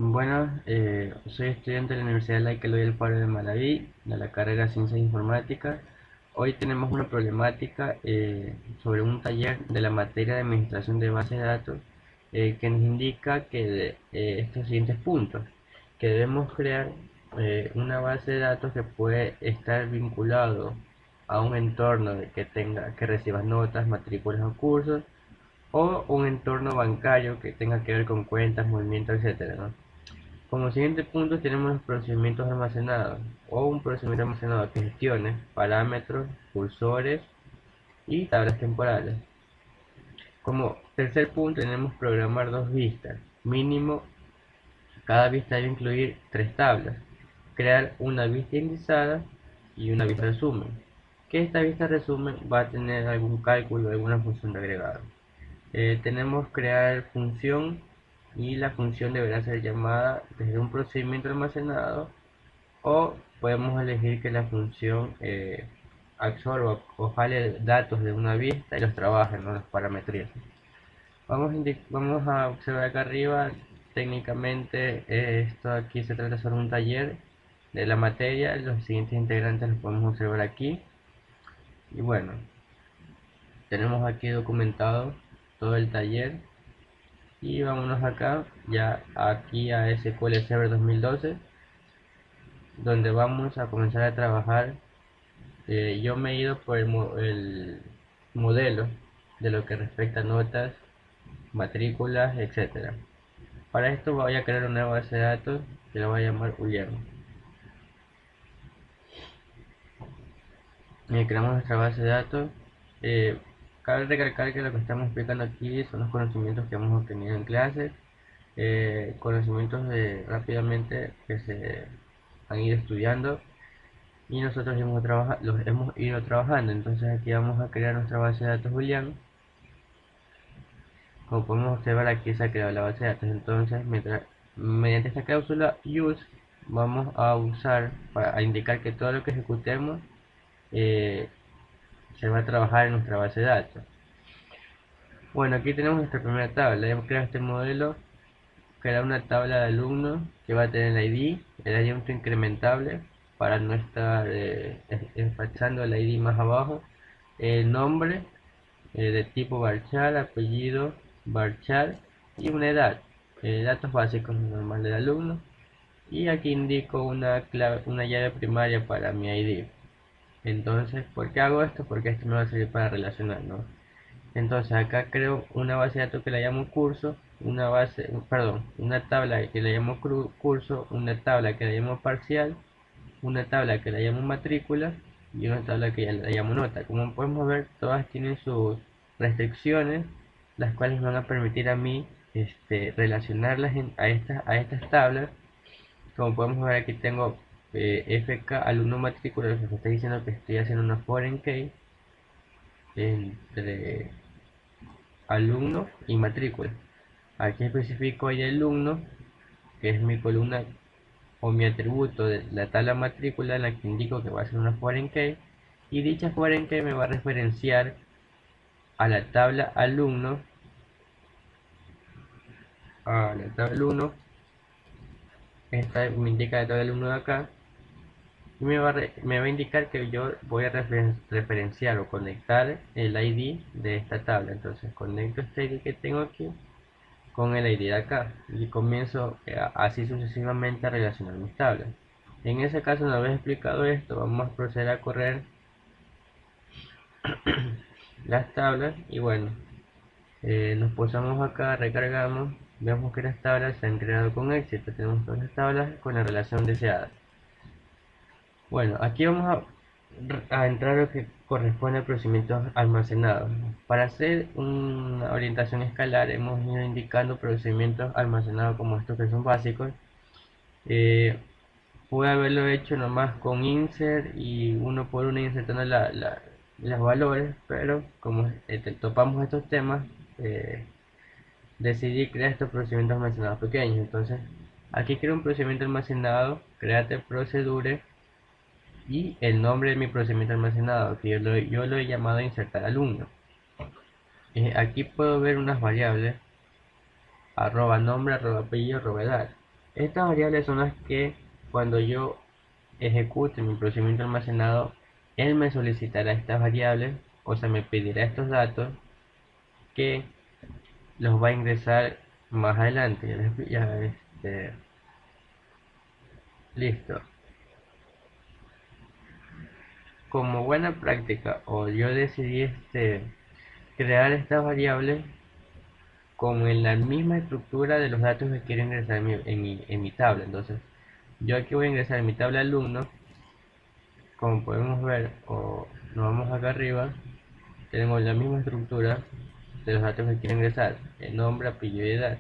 Bueno, soy estudiante de la Universidad Laica Eloy Alfaro de Manabí, de la carrera de Ciencias Informáticas. Hoy tenemos una problemática sobre un taller de la materia de Administración de Bases de Datos que nos indica que estos siguientes puntos, que debemos crear una base de datos que puede estar vinculado a un entorno que reciba notas, matrículas o cursos, o un entorno bancario que tenga que ver con cuentas, movimientos, etcétera, ¿no? Como siguiente punto tenemos los procedimientos almacenados o un procedimiento almacenado que gestione parámetros, cursores y tablas temporales. Como tercer punto tenemos programar dos vistas. Mínimo, cada vista debe incluir tres tablas. Crear una vista indexada y una vista resumen. Que esta vista resumen va a tener algún cálculo, alguna función de agregado. Tenemos crear función y la función deberá ser llamada desde un procedimiento almacenado, o podemos elegir que la función absorba o jale datos de una vista y los trabaje, no los parametriza. Vamos a observar acá arriba, técnicamente esto aquí se trata sobre un taller de la materia. Los siguientes integrantes los podemos observar aquí. Y bueno, tenemos aquí documentado todo el taller. Y vámonos acá, ya aquí a SQL Server 2012, donde vamos a comenzar a trabajar. Yo me he ido por el modelo de lo que respecta a notas, matrículas, etcétera. Para esto voy a crear una nueva base de datos que la voy a llamar Julián. Creamos nuestra base de datos. Eh, Cabe recalcar que lo que estamos explicando aquí son los conocimientos que hemos obtenido en clase, conocimientos rápidamente que se han ido estudiando y nosotros los hemos ido trabajando. Entonces aquí vamos a crear nuestra base de datos Boolean. Como podemos observar, aquí se ha creado la base de datos. Entonces mediante esta cláusula use vamos a usar para indicar que todo lo que ejecutemos eh, se va a trabajar en nuestra base de datos. Bueno, aquí tenemos nuestra primera tabla. Hemos creado este modelo, crear una tabla de alumnos que va a tener el ID, el ID incrementable para no estar despachando el ID más abajo, el nombre de tipo varchar, apellido varchar y una edad, datos básicos normales del alumno. Y aquí indico una llave primaria para mi ID. Entonces, ¿por qué hago esto? Porque esto me va a servir para relacionar, ¿no? Entonces acá creo una base de datos que la llamo curso, una tabla que la llamo curso, una tabla que la llamo parcial, una tabla que la llamo matrícula y una tabla que la llamo nota. Como podemos ver, todas tienen sus restricciones, las cuales me van a permitir a mí relacionarlas a estas tablas. Como podemos ver, aquí tengo FK alumno matrícula, lo que me está diciendo que estoy haciendo una foreign key entre alumno y matrícula. Aquí especifico el alumno, que es mi columna o mi atributo de la tabla matrícula, en la que indico que va a ser una foreign key, y dicha foreign key me va a referenciar a la tabla alumno, esta me indica la tabla alumno de acá, y me va a indicar que yo voy a referenciar o conectar el ID de esta tabla. Entonces conecto este ID que tengo aquí con el ID de acá y comienzo así sucesivamente a relacionar mis tablas. En ese caso, una vez explicado esto, vamos a proceder a correr las tablas y bueno, nos posamos acá, recargamos, vemos que las tablas se han creado con éxito. Tenemos todas las tablas con la relación deseada. Bueno, aquí vamos a entrar a lo que corresponde a procedimientos almacenados. Para hacer una orientación escalar hemos ido indicando procedimientos almacenados como estos que son básicos. eh, Pude haberlo hecho nomás con insert y uno por uno insertando los valores, pero como topamos estos temas, eh, decidí crear estos procedimientos almacenados pequeños. Entonces aquí creo un procedimiento almacenado, create procedure y el nombre de mi procedimiento almacenado, que yo lo he llamado insertar alumno. Aquí puedo ver unas variables, arroba nombre, arroba apellido, arroba edad. Estas variables son las que cuando yo ejecute mi procedimiento almacenado, él me solicitará estas variables, o sea, me pedirá estos datos que los va a ingresar más adelante. Listo. Como buena práctica, o yo decidí crear estas variables con la misma estructura de los datos que quiero ingresar en mi tabla. Entonces, yo aquí voy a ingresar en mi tabla alumno. Como podemos ver, o nos vamos acá arriba, tenemos la misma estructura de los datos que quiero ingresar: el nombre, apellido y edad.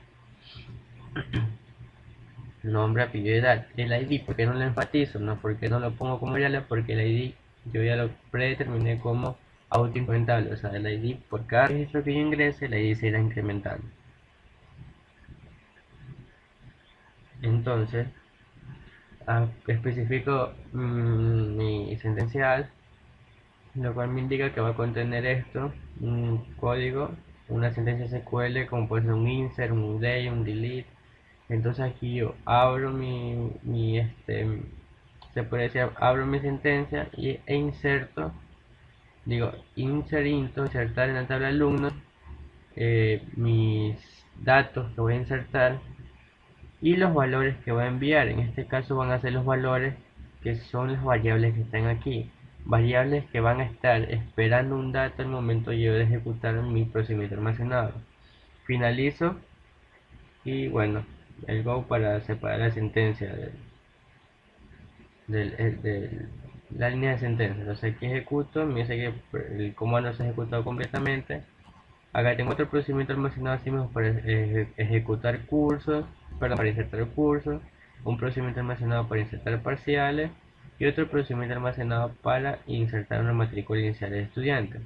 Nombre, apellido y edad. El ID, ¿por qué no lo enfatizo? No, porque no lo pongo como variable, porque el ID yo ya lo predeterminé como autoincrementable. O sea, el ID, por cada registro que yo ingrese, el ID se irá incrementando. Entonces, especifico mi sentencial, lo cual me indica que va a contener esto: un código, una sentencia SQL, como puede ser un insert, un update, un delete. Entonces aquí yo abro se puede decir, abro mi sentencia e inserto, digo insert into, insertar en la tabla alumnos, mis datos que voy a insertar y los valores que voy a enviar. En este caso van a ser los valores que son las variables que están aquí, variables que van a estar esperando un dato al momento yo de ejecutar mi procedimiento almacenado. Finalizo y bueno, el go para separar la sentencia de la línea de sentencia. Entonces aquí ejecuto, me dice que el comando se ha ejecutado completamente. Acá tengo otro procedimiento almacenado así mismo para ejecutar cursos, para insertar cursos, un procedimiento almacenado para insertar parciales y otro procedimiento almacenado para insertar una matrícula inicial de estudiantes.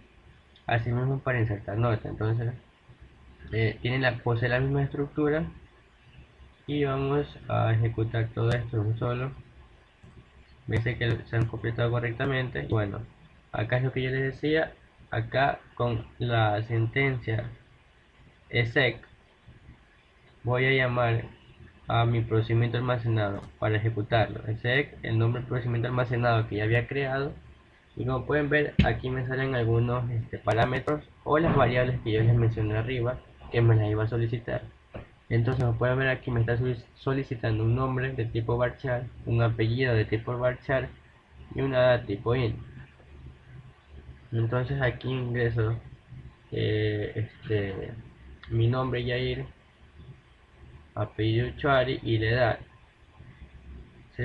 Asimismo para insertar notas. Entonces posee la misma estructura y vamos a ejecutar todo esto en un solo. Me dice que se han completado correctamente. Bueno, acá es lo que yo les decía. Acá con la sentencia exec voy a llamar a mi procedimiento almacenado para ejecutarlo. Exec, el nombre del procedimiento almacenado que ya había creado. Y como pueden ver, aquí me salen algunos parámetros o las variables que yo les mencioné arriba, que me las iba a solicitar. Entonces, como pueden ver, aquí me está solicitando un nombre de tipo varchar, un apellido de tipo varchar y una edad tipo int. Entonces aquí ingreso mi nombre Yair, apellido Chuari y la edad, ¿sí?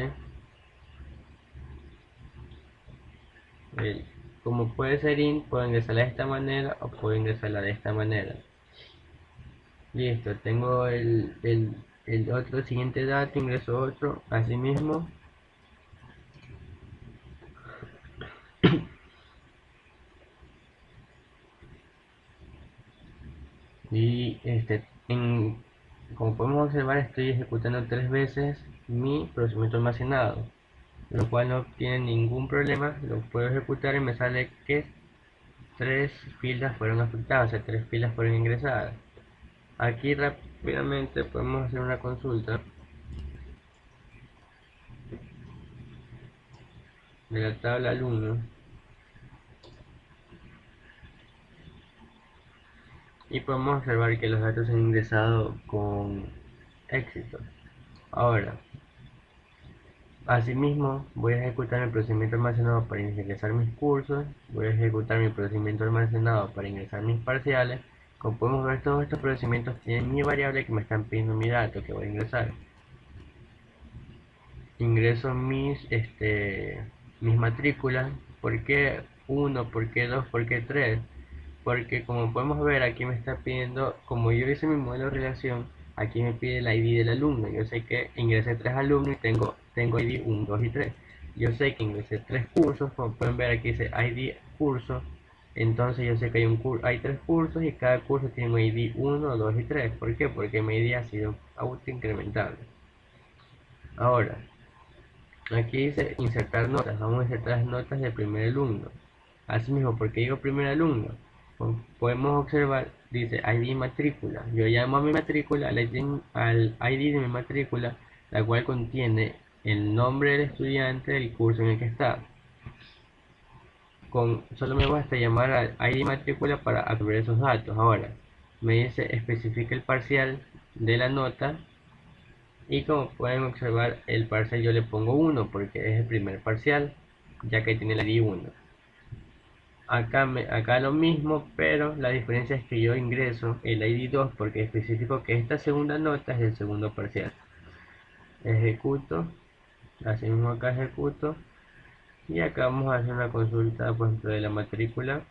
Como puede ser int, puedo ingresarla de esta manera o puedo ingresarla de esta manera. Listo, tengo el otro siguiente dato, ingreso otro, así mismo. Y como podemos observar, estoy ejecutando 3 veces mi procedimiento almacenado, lo cual no tiene ningún problema. Lo puedo ejecutar y me sale que 3 filas fueron afectadas, o sea, 3 filas fueron ingresadas. Aquí rápidamente podemos hacer una consulta de la tabla alumno y podemos observar que los datos se han ingresado con éxito. Ahora, asimismo, voy a ejecutar el procedimiento almacenado para ingresar mis cursos, voy a ejecutar mi procedimiento almacenado para ingresar mis parciales. Como podemos ver, todos estos procedimientos tienen mi variable que me están pidiendo mi dato que voy a ingresar. Ingreso mis matrículas. ¿Por qué 1? ¿Por qué 2? ¿Por qué 3? Porque como podemos ver, aquí me está pidiendo, como yo hice mi modelo de relación, aquí me pide el ID del alumno. Yo sé que ingresé 3 alumnos y tengo ID 1, 2 y 3. Yo sé que ingresé 3 cursos, como pueden ver aquí dice ID curso. Entonces yo sé que hay 3 cursos y cada curso tiene un ID 1, 2 y 3. ¿Por qué? Porque mi ID ha sido autoincrementable. Ahora, aquí dice insertar notas. Vamos a insertar las notas del primer alumno. Asimismo, porque digo primer alumno, podemos observar, dice ID matrícula. Yo llamo a mi matrícula, al ID de mi matrícula, la cual contiene el nombre del estudiante del curso en el que está. Solo me basta llamar al ID matrícula para abrir esos datos. Ahora, me dice especifica el parcial de la nota y como pueden observar el parcial yo le pongo 1 porque es el primer parcial, ya que tiene el ID 1. Acá lo mismo, pero la diferencia es que yo ingreso el ID 2 porque especifico que esta segunda nota es el segundo parcial. Ejecuto, así mismo acá ejecuto y acá vamos a hacer una consulta, por ejemplo, de la matrícula,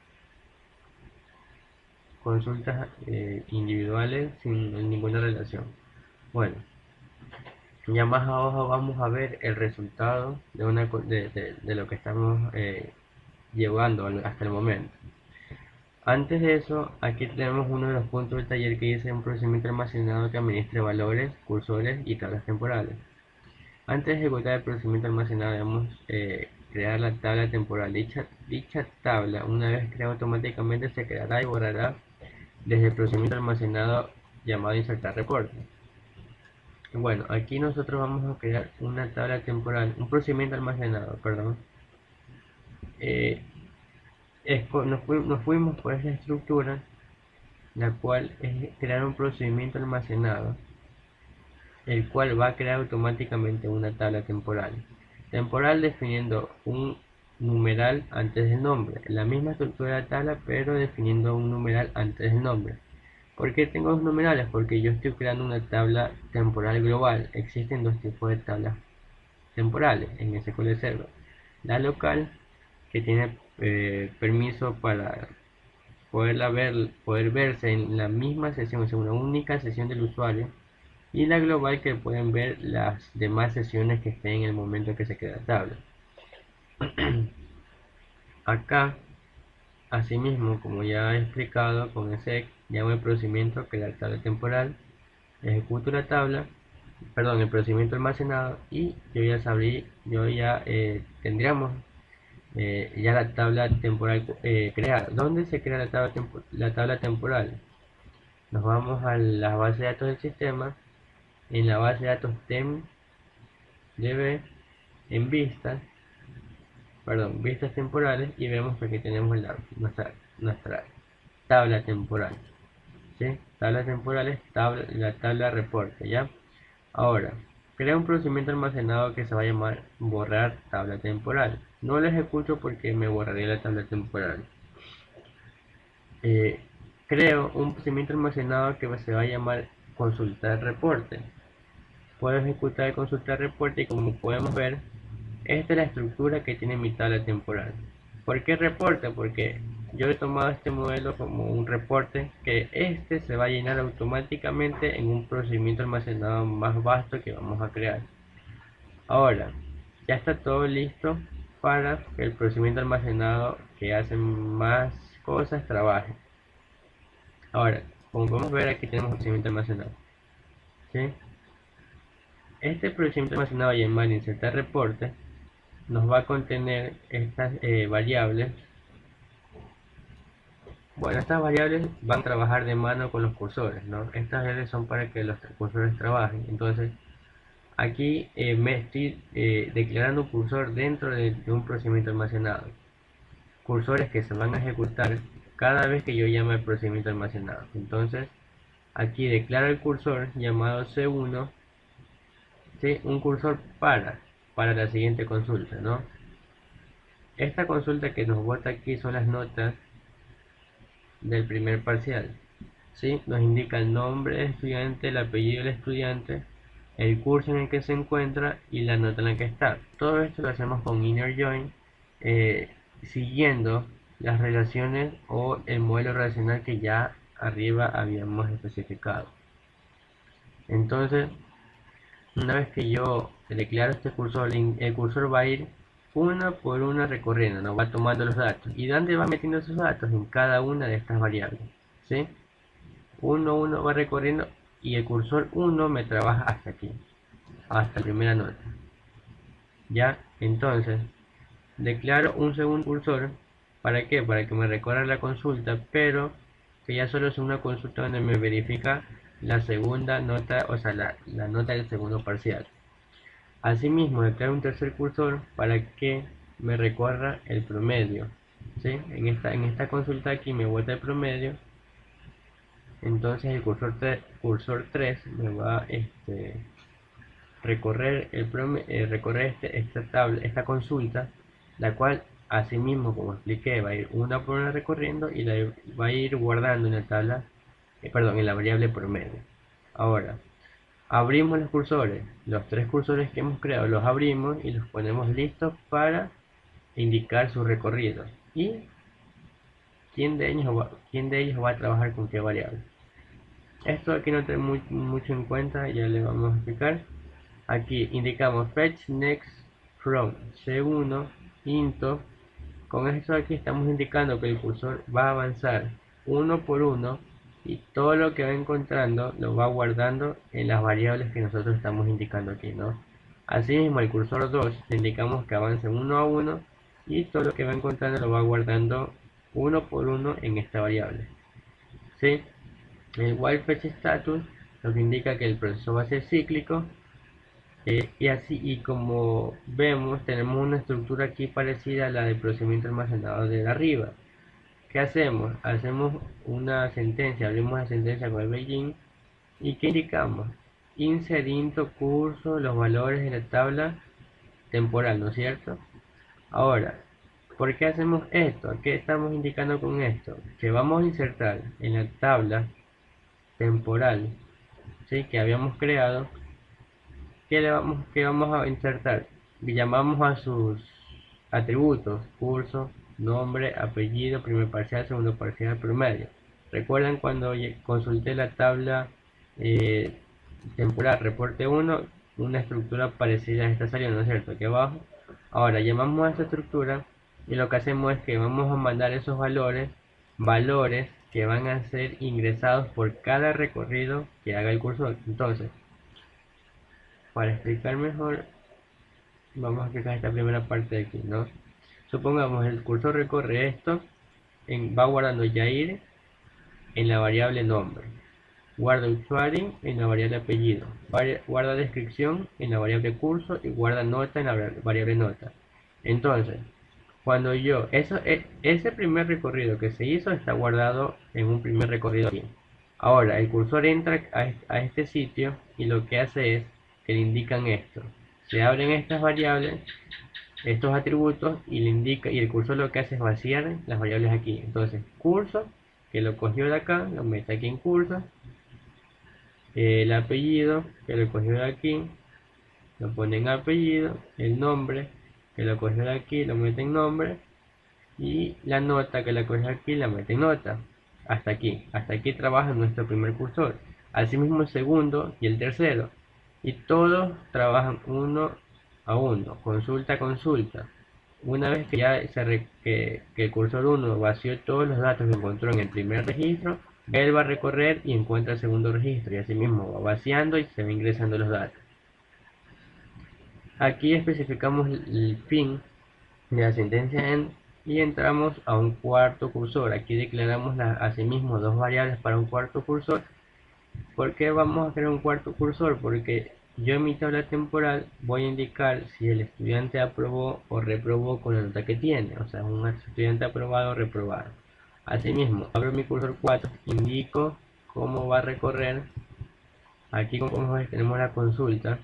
consultas individuales sin ninguna relación. Bueno, ya más abajo vamos a ver el resultado de lo que estamos llevando hasta el momento. Antes de eso, aquí tenemos uno de los puntos del taller que dice un procedimiento almacenado que administre valores, cursores y tablas temporales. Antes de ejecutar el procedimiento almacenado debemos crear la tabla temporal. Dicha tabla, una vez creada automáticamente, se creará y borrará desde el procedimiento almacenado llamado insertar reporte. Bueno, aquí nosotros vamos a crear una tabla temporal, un procedimiento almacenado, perdón. Nos fuimos por esta estructura, la cual es crear un procedimiento almacenado, el cual va a crear automáticamente una tabla temporal. Temporal definiendo un numeral antes del nombre, la misma estructura de la tabla, pero definiendo un numeral antes del nombre. ¿Por qué tengo dos numerales? Porque yo estoy creando una tabla temporal global. Existen dos tipos de tablas temporales en SQL Server. La local, que tiene permiso para poder verse en la misma sesión, o sea, una única sesión del usuario, y la global, que pueden ver las demás sesiones que estén en el momento que se crea la tabla. Acá, asimismo, como ya he explicado, con ese llamo el procedimiento crear tabla temporal, ejecuto la tabla, perdón, el procedimiento almacenado, y yo ya tendríamos ya la tabla temporal creada. ¿Dónde se crea la tabla temporal? Nos vamos a la base de datos del sistema. En la base de datos TEMDB, en vistas temporales, y vemos que aquí tenemos nuestra tabla temporal. ¿Sí? Tabla temporal es la tabla reporte, ¿ya? Ahora, crea un procedimiento almacenado que se va a llamar borrar tabla temporal. No lo ejecuto porque me borraría la tabla temporal. Creo un procedimiento almacenado que se va a llamar consultar reporte. Puedo ejecutar consultar reporte y como podemos ver, esta es la estructura que tiene mi tabla temporal. ¿Por qué reporte? Porque yo he tomado este modelo como un reporte que se va a llenar automáticamente en un procedimiento almacenado más vasto que vamos a crear. Ahora, ya está todo listo para que el procedimiento almacenado que hace más cosas trabaje. Ahora, como podemos ver, aquí tenemos un procedimiento almacenado. ¿Sí? Este procedimiento almacenado llamado insertar reporte nos va a contener estas variables. Bueno, estas variables van a trabajar de mano con los cursores, ¿no? Estas variables son para que los cursores trabajen. Entonces, aquí me estoy declarando un cursor dentro de un procedimiento almacenado. Cursores que se van a ejecutar cada vez que yo llame al procedimiento almacenado. Entonces, aquí declaro el cursor llamado C1, ¿sí? Un cursor para la siguiente consulta, ¿no? Esta consulta que nos bota aquí son las notas del primer parcial, ¿sí? Nos indica el nombre del estudiante, el apellido del estudiante, el curso en el que se encuentra y la nota en la que está. Todo esto lo hacemos con inner join, siguiendo las relaciones o el modelo relacional que ya arriba habíamos especificado. Entonces, una vez que yo declaro este cursor, el cursor va a ir una por una recorriendo, nos va tomando los datos. ¿Y dónde va metiendo esos datos? En cada una de estas variables, ¿sí? Uno va recorriendo y el cursor 1 me trabaja hasta aquí, hasta la primera nota. ¿Ya? Entonces, declaro un segundo cursor. ¿Para qué? Para que me recorra la consulta, pero que ya solo es una consulta donde me verifica la segunda nota, o sea, la nota del segundo parcial. Asimismo, declaro un tercer cursor para que me recorra el promedio. ¿Sí? En esta consulta aquí me vuelve el promedio. Entonces el cursor 3 me va a recorrer esta consulta, la cual asimismo, como expliqué, va a ir una por una recorriendo y la va a ir guardando en la tabla, perdón, en la variable promedio. Ahora, abrimos los cursores, los tres cursores que hemos creado los abrimos y los ponemos listos para indicar su recorrido y quién de ellos va a trabajar con qué variable. Esto aquí no tengo mucho en cuenta, ya le vamos a explicar. Aquí indicamos fetch next from C1 into. Con esto aquí estamos indicando que el cursor va a avanzar uno por uno y todo lo que va encontrando lo va guardando en las variables que nosotros estamos indicando aquí, ¿no? Asimismo, el cursor 2 le indicamos que avance uno a uno y todo lo que va encontrando lo va guardando uno por uno en esta variable. ¿Sí? El while fetch status lo que indica que el proceso va a ser cíclico. Y como vemos, tenemos una estructura aquí parecida a la del procedimiento almacenado de arriba. ¿Qué hacemos? Hacemos una sentencia, abrimos la sentencia con el begin y ¿qué indicamos? Inserindo curso los valores de la tabla temporal, ¿no es cierto? Ahora, ¿por qué hacemos esto? ¿Qué estamos indicando con esto? Que vamos a insertar en la tabla temporal, ¿sí?, que habíamos creado. ¿Qué vamos a insertar? Llamamos a sus atributos: curso, nombre, apellido, primer parcial, segundo parcial, promedio. ¿Recuerdan cuando consulté la tabla temporal reporte 1? Una estructura parecida a esta salió, ¿no es cierto?, aquí abajo. Ahora llamamos a esta estructura y lo que hacemos es que vamos a mandar esos valores que van a ser ingresados por cada recorrido que haga el cursor. Entonces, para explicar mejor, vamos a explicar esta primera parte de aquí, ¿no? Supongamos el cursor recorre esto, va guardando Yair en la variable nombre, guarda usuario en la variable apellido, guarda descripción en la variable curso y guarda nota en la variable nota. Entonces, cuando ese primer recorrido que se hizo está guardado en un primer recorrido aquí. Ahora el cursor entra a este sitio y lo que hace es que le indican esto. Se abren estas variables, estos atributos, y le indica, y el cursor lo que hace es vaciar las variables aquí. Entonces, curso, que lo cogió de acá, lo mete aquí en curso. El apellido, que lo cogió de aquí, lo pone en apellido. El nombre, que lo cogió de aquí, lo mete en nombre. Y la nota, que la cogió aquí, la mete en nota. Hasta aquí trabaja nuestro primer cursor. Asimismo el segundo y el tercero. Y todos trabajan uno a uno, consulta a consulta. Una vez que ya que el cursor 1 vació todos los datos que encontró en el primer registro, él va a recorrer y encuentra el segundo registro, y asimismo va vaciando y se va ingresando los datos. Aquí especificamos el fin de la sentencia END y entramos a un cuarto cursor. Aquí declaramos asimismo dos variables para un cuarto cursor. ¿Por qué vamos a crear un cuarto cursor? Porque yo en mi tabla temporal voy a indicar si el estudiante aprobó o reprobó con la nota que tiene, o sea, un estudiante aprobado o reprobado. Asimismo, abro mi cursor 4, indico cómo va a recorrer. Aquí, como ves, tenemos la consulta,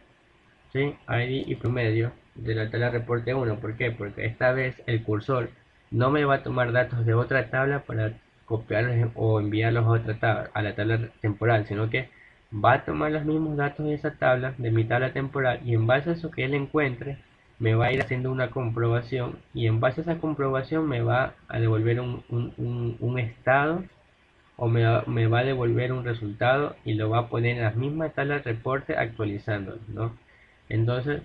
¿sí?, ID y promedio de la tabla reporte 1. ¿Por qué? Porque esta vez el cursor no me va a tomar datos de otra tabla para copiarlos o enviarlos a otra tabla, a la tabla temporal, sino que va a tomar los mismos datos de esa tabla, de mi tabla temporal, y en base a eso que él encuentre me va a ir haciendo una comprobación, y en base a esa comprobación me va a devolver un estado, o me va a devolver un resultado y lo va a poner en las mismas tablas de reporte actualizándolo, ¿no? Entonces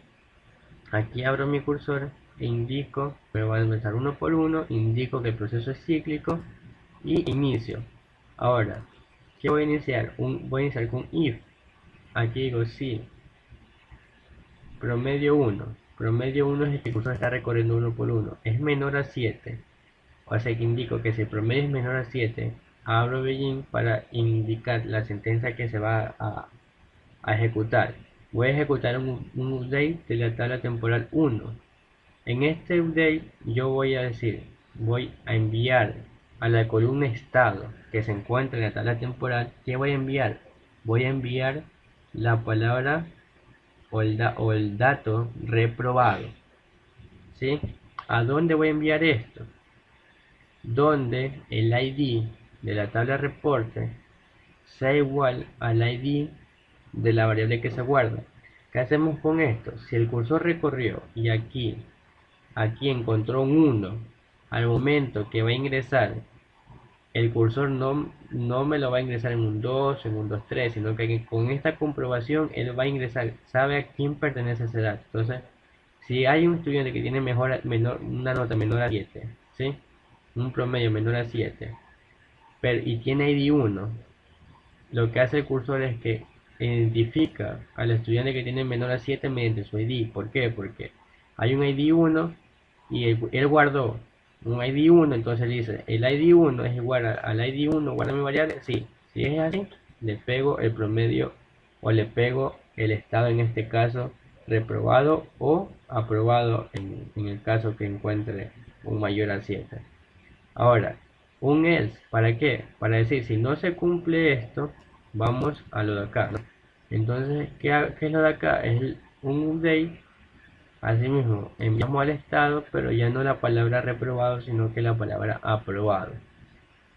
aquí abro mi cursor e indico, me va a empezar uno por uno, indico que el proceso es cíclico y inicio. Ahora, ¿qué voy a iniciar? Voy a iniciar con if. Aquí digo si promedio 1. Promedio 1 es el que el cursor está recorriendo uno por uno. Es menor a 7. O sea que indico que si el promedio es menor a 7, abro begin para indicar la sentencia que se va a ejecutar. Voy a ejecutar un update de la tabla temporal 1. En este update yo voy a decir, voy a enviar a la columna estado que se encuentra en la tabla temporal. ¿Qué voy a enviar? Voy a enviar la palabra o el dato reprobado. ¿Sí? ¿A dónde voy a enviar esto? Donde el ID de la tabla reporte sea igual al ID de la variable que se guarda. ¿Qué hacemos con esto? Si el cursor recorrió y aquí encontró un 1, al momento que va a ingresar, el cursor no me lo va a ingresar en un 2, en un 2 3, sino que con esta comprobación él va a ingresar, sabe a quién pertenece ese dato. Entonces, si hay un estudiante que tiene una nota menor a 7, ¿sí? Un promedio menor a 7, y tiene ID 1, lo que hace el cursor es que identifica al estudiante que tiene menor a 7 mediante su ID. ¿Por qué? Porque hay un ID 1 y él guardó un ID 1, entonces dice, el ID 1 es igual al ID 1, guarda mi variable. Sí, si es así, le pego el promedio o le pego el estado, en este caso reprobado o aprobado en el caso que encuentre un mayor a 7. Ahora, un else, ¿para qué? Para decir, si no se cumple esto, vamos a lo de acá, ¿no? Entonces, ¿qué es lo de acá? Es un update. Asimismo, enviamos al estado, pero ya no la palabra reprobado, sino que la palabra aprobado.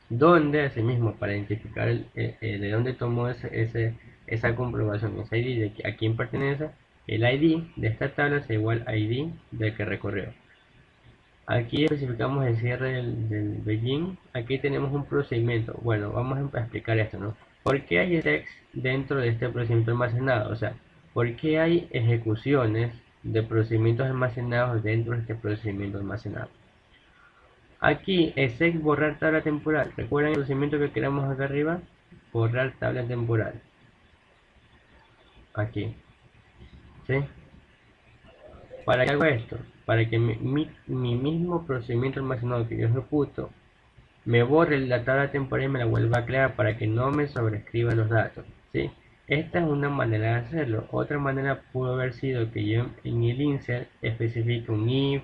Donde, asimismo, para identificar de dónde tomó esa comprobación, ese ID de a quién pertenece, el ID de esta tabla es igual al ID del que recorrió. Aquí especificamos el cierre del begin. Aquí tenemos un procedimiento. Bueno, vamos a explicar esto, ¿no? ¿Por qué hay text dentro de este procedimiento almacenado? O sea, ¿por qué hay ejecuciones de procedimientos almacenados dentro de este procedimiento almacenado? Aquí, exec borrar tabla temporal. ¿Recuerdan el procedimiento que creamos acá arriba? Borrar tabla temporal. Aquí. ¿Sí? ¿Para qué hago esto? Para que mi mismo procedimiento almacenado que yo ejecuto me borre la tabla temporal y me la vuelva a crear para que no me sobrescriba los datos, ¿sí? Esta es una manera de hacerlo. Otra manera pudo haber sido que yo en el insert especifique un if,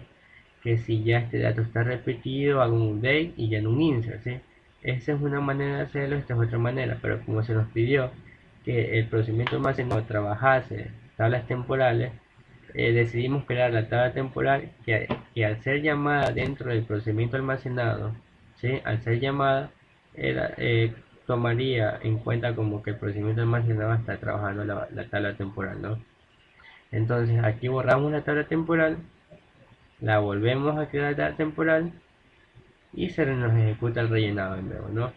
que si ya este dato está repetido, hago un update y ya en un insert, ¿sí? Esa es una manera de hacerlo, esta es otra manera, pero como se nos pidió que el procedimiento almacenado trabajase tablas temporales, decidimos crear la tabla temporal que al ser llamada dentro del procedimiento almacenado, ¿sí? Al ser llamada, tomaría en cuenta como que el procedimiento almacenado está trabajando la tabla temporal, ¿no? Entonces aquí borramos la tabla temporal, la volvemos a crear la tabla temporal y se nos ejecuta el rellenado de nuevo, ¿no?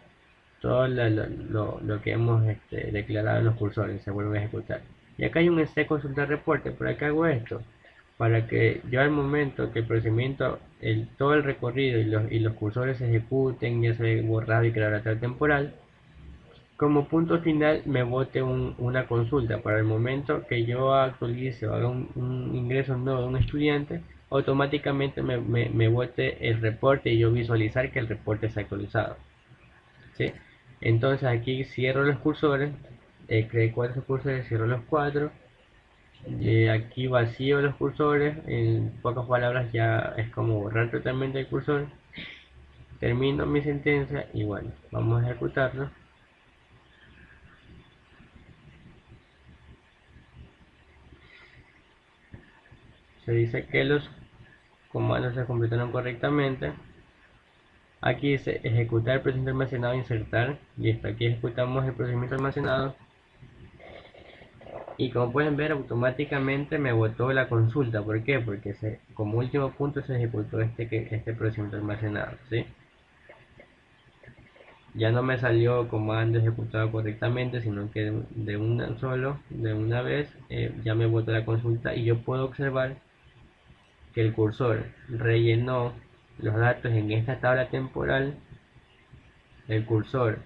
Todo lo que hemos declarado en los cursores se vuelve a ejecutar. Y acá hay un consultar reporte. ¿Por qué hago esto? Para que yo al momento que el procedimiento, todo el recorrido y los cursores se ejecuten, ya se haya borrado y crear la tabla temporal, como punto final me bote una consulta para el momento que yo actualice o haga un ingreso nuevo de un estudiante, automáticamente me bote el reporte y yo visualizar que el reporte se ha actualizado, ¿sí? Entonces aquí cierro los cursores, creé 4 cursores, cierro los 4, aquí vacío los cursores, en pocas palabras ya es como borrar totalmente el cursor, termino mi sentencia y bueno, vamos a ejecutarlo. Se dice que los comandos se completaron correctamente. Aquí dice ejecutar el procedimiento almacenado, insertar. Listo, aquí ejecutamos el procedimiento almacenado. Y como pueden ver, automáticamente me botó la consulta. ¿Por qué? Porque como último punto se ejecutó este procedimiento almacenado, ¿sí? Ya no me salió comando ejecutado correctamente, sino que de una vez, ya me botó la consulta y yo puedo observar que el cursor rellenó los datos en esta tabla temporal. El cursor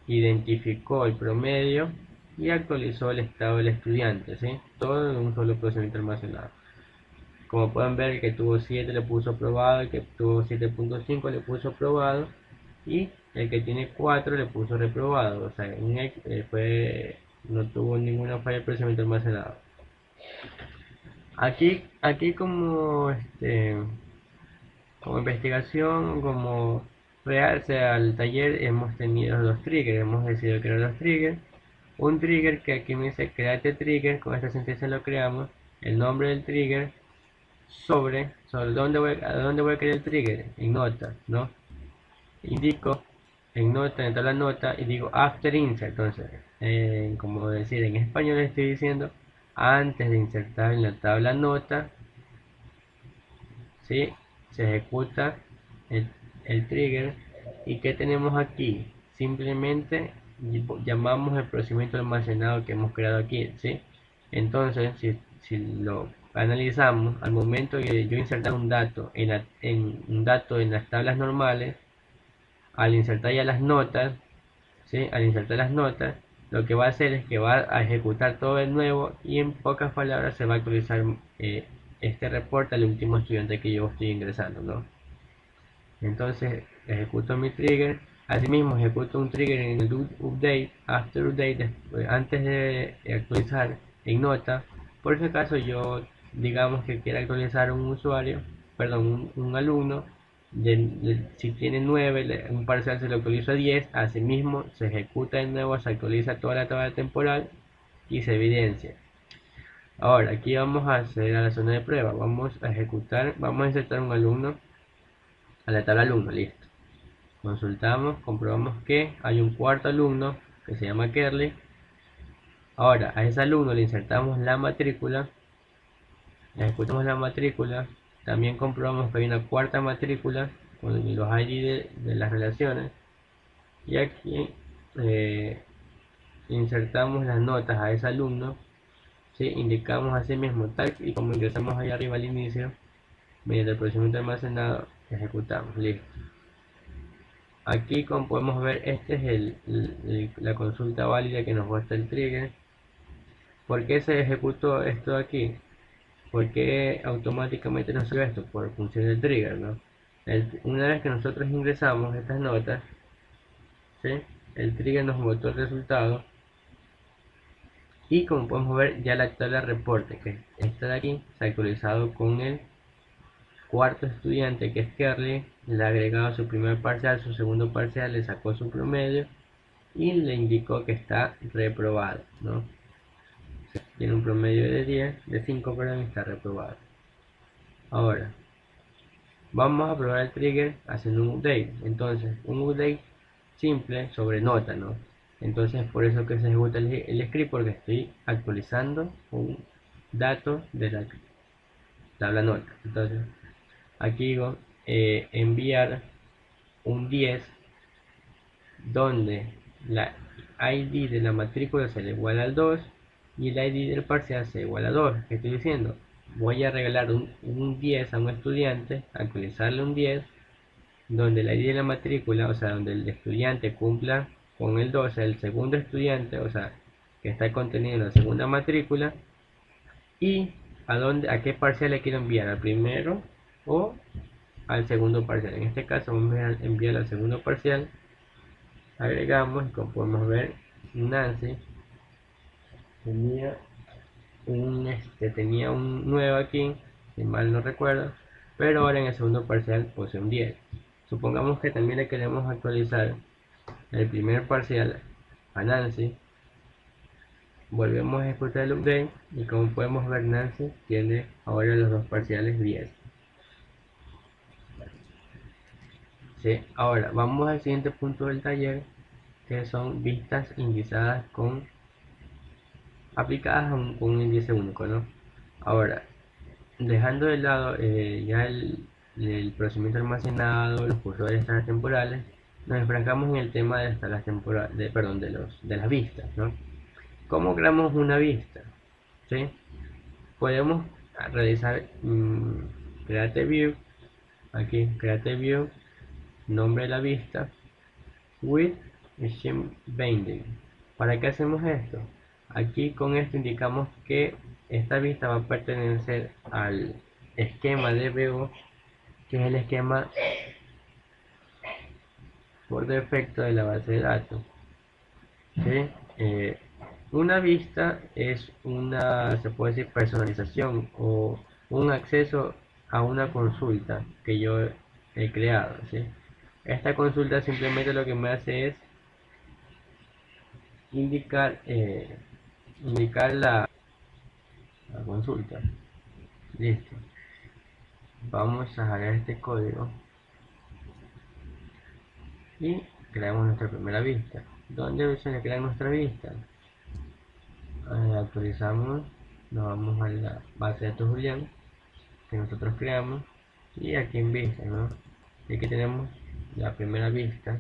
identificó el promedio y actualizó el estado del estudiante, ¿sí? Todo en un solo procedimiento almacenado. Como pueden ver, el que tuvo 7 le puso aprobado, el que tuvo 7.5 le puso aprobado y el que tiene 4 le puso reprobado. O sea, fue no tuvo ninguna falla de procesamiento almacenado. Aquí como investigación, como realce al taller, hemos tenido dos triggers, hemos decidido crear dos triggers. Un trigger que aquí me dice create trigger, con esta sentencia lo creamos, el nombre del trigger, sobre a dónde voy a crear el trigger, en nota, ¿no? Indico en nota, en la nota, y digo after insert. Entonces, como decir en español, estoy diciendo antes de insertar en la tabla nota, ¿sí? Se ejecuta el, el trigger. ¿Y qué tenemos aquí? Simplemente llamamos el procedimiento almacenado que hemos creado aquí, ¿sí? Entonces, si lo analizamos, al momento de yo insertar un dato un dato en las tablas normales, al insertar ya las notas, ¿sí? Al insertar las notas, lo que va a hacer es que va a ejecutar todo de nuevo, y en pocas palabras se va a actualizar este reporte al último estudiante que yo estoy ingresando, ¿no? Entonces ejecuto mi trigger. Asimismo ejecuto un trigger en el update, after update, antes de actualizar en nota, por si acaso yo, digamos que quiera actualizar un usuario, perdón, un alumno, si tiene 9, un parcial se lo actualiza a 10, asimismo se ejecuta de nuevo, se actualiza toda la tabla temporal y se evidencia. Ahora aquí vamos a hacer a la zona de prueba, vamos a insertar un alumno a la tabla alumno, listo. Consultamos, comprobamos que hay un cuarto alumno que se llama Kerly. Ahora a ese alumno le insertamos la matrícula, le ejecutamos la matrícula, también comprobamos que hay una cuarta matrícula con los ID de las relaciones, y aquí insertamos las notas a ese alumno, ¿sí? Indicamos así mismo tal y como ingresamos ahí arriba al inicio, mediante el procedimiento almacenado, ejecutamos, listo. Aquí, como podemos ver, esta es la consulta válida que nos muestra el trigger. ¿Por qué se ejecutó esto aquí? ¿Por qué automáticamente nos sube esto? Por función del trigger, ¿no? Una vez que nosotros ingresamos estas notas, ¿sí? El trigger nos botó el resultado, y como podemos ver ya la tabla reporte, que está de aquí, se ha actualizado con el cuarto estudiante, que es Kerly. Le ha agregado su primer parcial, su segundo parcial, le sacó su promedio y le indicó que está reprobado, ¿no? Tiene un promedio de 10, de 5, perdón, y está reprobado. Ahora vamos a probar el trigger haciendo un update. Entonces, un update simple sobre nota, ¿no? Entonces, por eso que se ejecuta el script, porque estoy actualizando un dato de la tabla nota. Entonces, aquí digo enviar un 10, donde la ID de la matrícula se le iguala al 2 y el ID del parcial se iguala a 2. ¿Qué estoy diciendo? Voy a regalar un 10 a un estudiante, actualizarle un 10, donde el ID de la matrícula, o sea, donde el estudiante cumpla con el 12, el segundo estudiante, o sea, que está contenido en la segunda matrícula, y a qué parcial le quiero enviar, al primero o al segundo parcial. En este caso vamos a enviar al segundo parcial. Agregamos, y como podemos ver, Nancy tenía un 9 aquí, si mal no recuerdo, pero ahora en el segundo parcial posee un 10. Supongamos que también le queremos actualizar el primer parcial a Nancy. Volvemos a ejecutar el update, y como podemos ver, Nancy tiene ahora los dos parciales 10. ¿Sí? Ahora vamos al siguiente punto del taller, que son vistas indizadas aplicadas con un índice único, ¿no? Ahora, dejando de lado ya el procedimiento almacenado, los cursores de tablas temporales, nos enfrascamos en el tema de las tablas temporales, de las vistas, ¿no? ¿Cómo creamos una vista? ¿Sí? Podemos realizar create view, aquí create view, nombre de la vista, with machine binding. ¿Para qué hacemos esto? Aquí con esto indicamos que esta vista va a pertenecer al esquema de DBO, que es el esquema por defecto de la base de datos, ¿sí? Una vista es una, se puede decir, personalización o un acceso a una consulta que yo he creado, ¿sí? Esta consulta simplemente lo que me hace es indicar, indicar la consulta. Listo. Vamos a jalar este código y creamos nuestra primera vista. ¿Dónde se crea nuestra vista? Actualizamos, nos vamos a la base de datos Julián que nosotros creamos y aquí en vista, ¿no? Y aquí tenemos la primera vista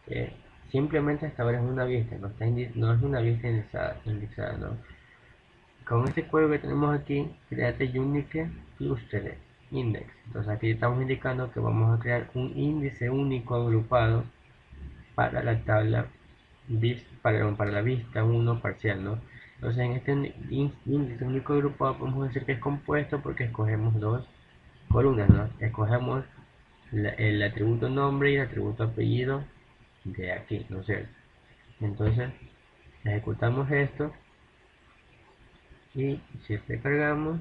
que simplemente hasta ahora es una vista, no es una vista indexada, ¿no? Con este código que tenemos aquí, create unique cluster index. Entonces aquí estamos indicando que vamos a crear un índice único agrupado para la tabla para la vista uno parcial, ¿no? Entonces en este índice único agrupado podemos decir que es compuesto porque escogemos dos columnas, ¿no? Escogemos el atributo nombre y el atributo apellido de aquí, ¿no es cierto? Entonces ejecutamos esto y si recargamos,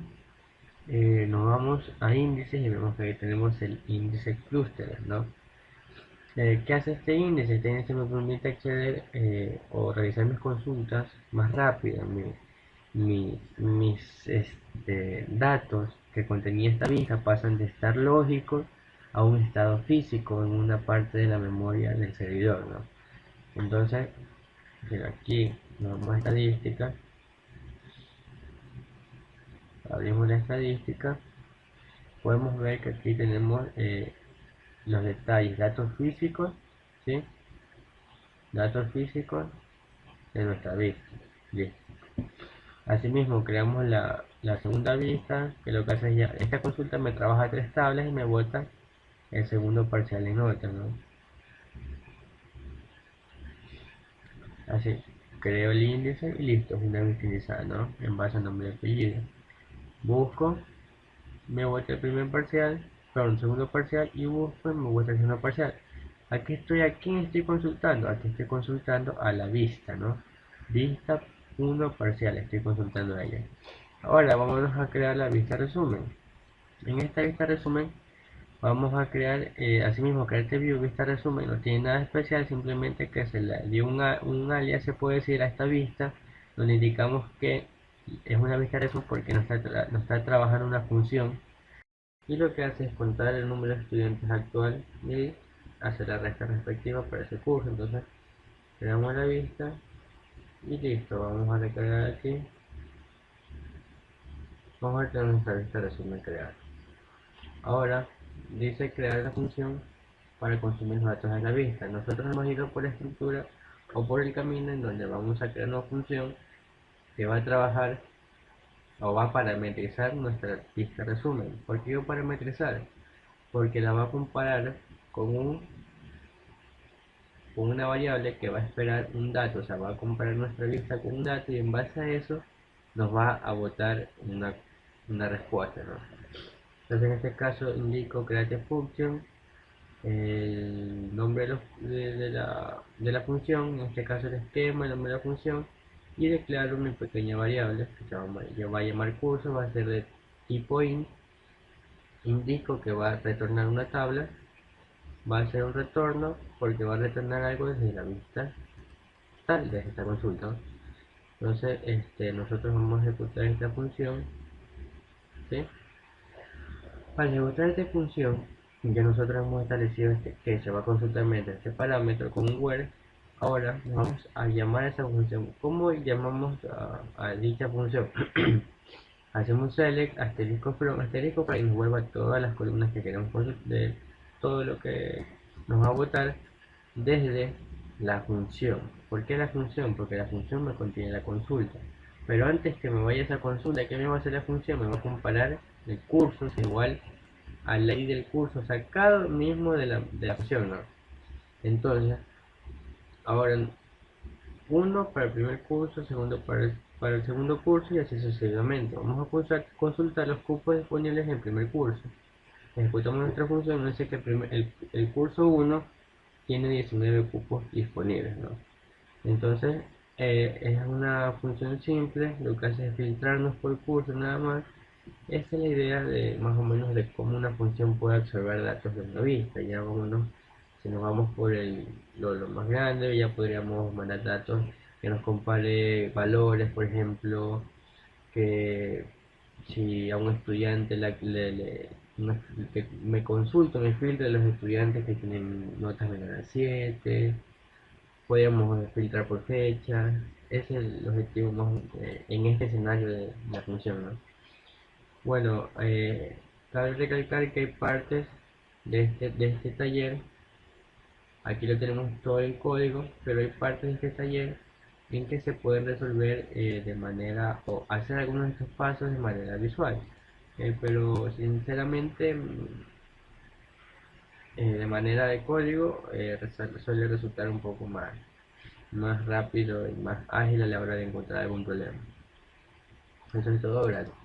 nos vamos a índices y vemos que ahí tenemos el índice cluster, ¿no? ¿Qué hace este índice? Este índice me permite acceder o realizar mis consultas más rápido. Mis datos que contenía esta vista pasan de estar lógicos a un estado físico en una parte de la memoria del servidor, ¿no? Entonces, aquí nos vamos a estadística, abrimos la estadística, podemos ver que aquí tenemos los detalles, datos físicos, ¿sí? Datos físicos de nuestra vista. Listo. Asimismo, creamos la segunda vista, que lo que hace es ya, esta consulta me trabaja tres tablas y me bota el segundo parcial en otra, ¿no? Así, creo el índice y listo, es una vista indexada, ¿no? En base a nombre y apellido. Busco, me bota el primer parcial, perdón, segundo parcial y busco y me bota el segundo parcial. ¿A quién estoy consultando? Aquí estoy consultando a la vista, ¿no? Vista 1 parcial, estoy consultando a ella. Ahora vámonos a crear la vista resumen. En esta vista resumen vamos a crear, asimismo, crear este view vista resumen no tiene nada especial, simplemente que se le dio un alias, se puede decir, a esta vista, donde indicamos que es una vista resumen porque no está trabajando una función y lo que hace es contar el número de estudiantes actual y hacer la resta respectiva para ese curso. Entonces creamos la vista y listo, vamos a recargar aquí, vamos a tener nuestra vista resumen creada. Ahora dice crear la función para consumir los datos de la vista. Nosotros hemos ido por la estructura o por el camino en donde vamos a crear una función que va a trabajar o va a parametrizar nuestra vista resumen. ¿Por qué digo parametrizar? Porque la va a comparar con con una variable que va a esperar un dato, o sea, va a comparar nuestra vista con un dato y en base a eso nos va a botar una respuesta, ¿no? Entonces en este caso indico create function, el nombre de la función, en este caso el esquema, el nombre de la función, y declaro una pequeña variable que yo va a llamar curso, va a ser de tipo int, indico que va a retornar una tabla, va a hacer un retorno porque va a retornar algo desde la vista tal, desde esta consulta. Entonces nosotros vamos a ejecutar esta función, ¿sí? Para ejecutar esta función, ya nosotros hemos establecido que se va a consultar mediante este parámetro con un where. Ahora vamos a llamar a esa función. ¿Cómo llamamos a dicha función? Hacemos select asterisco from asterisco para que nos vuelva todas las columnas que queremos de todo lo que nos va a botar desde la función. ¿Por qué la función? Porque la función me contiene la consulta. Pero antes que me vaya a esa consulta, ¿qué me va a hacer la función? Me va a comparar el curso es igual a la ID del curso sacado mismo de la función, ¿no? Entonces, ahora uno para el primer curso, segundo para el segundo curso y así sucesivamente. Vamos a consultar los cupos disponibles en el primer curso. Ejecutamos nuestra función, nos dice que el curso 1 tiene 19 cupos disponibles, ¿no? Entonces Es una función simple, lo que hace es filtrarnos por curso nada más. Esta es la idea de más o menos de cómo una función puede absorber datos de una vista. Ya vámonos, si nos vamos por lo más grande, ya podríamos mandar datos que nos compare valores, por ejemplo, que si a un estudiante que me consulta, me filtra los estudiantes que tienen notas menores a 7, podríamos filtrar por fecha. Ese es el objetivo más en este escenario de la función, ¿no? Bueno, cabe recalcar que hay partes de este taller, aquí lo tenemos todo el código, pero hay partes de este taller en que se pueden resolver de manera, o hacer algunos de estos pasos de manera visual. Pero sinceramente, de manera de código, suele resultar un poco más rápido y más ágil a la hora de encontrar algún problema. Eso es todo, gracias.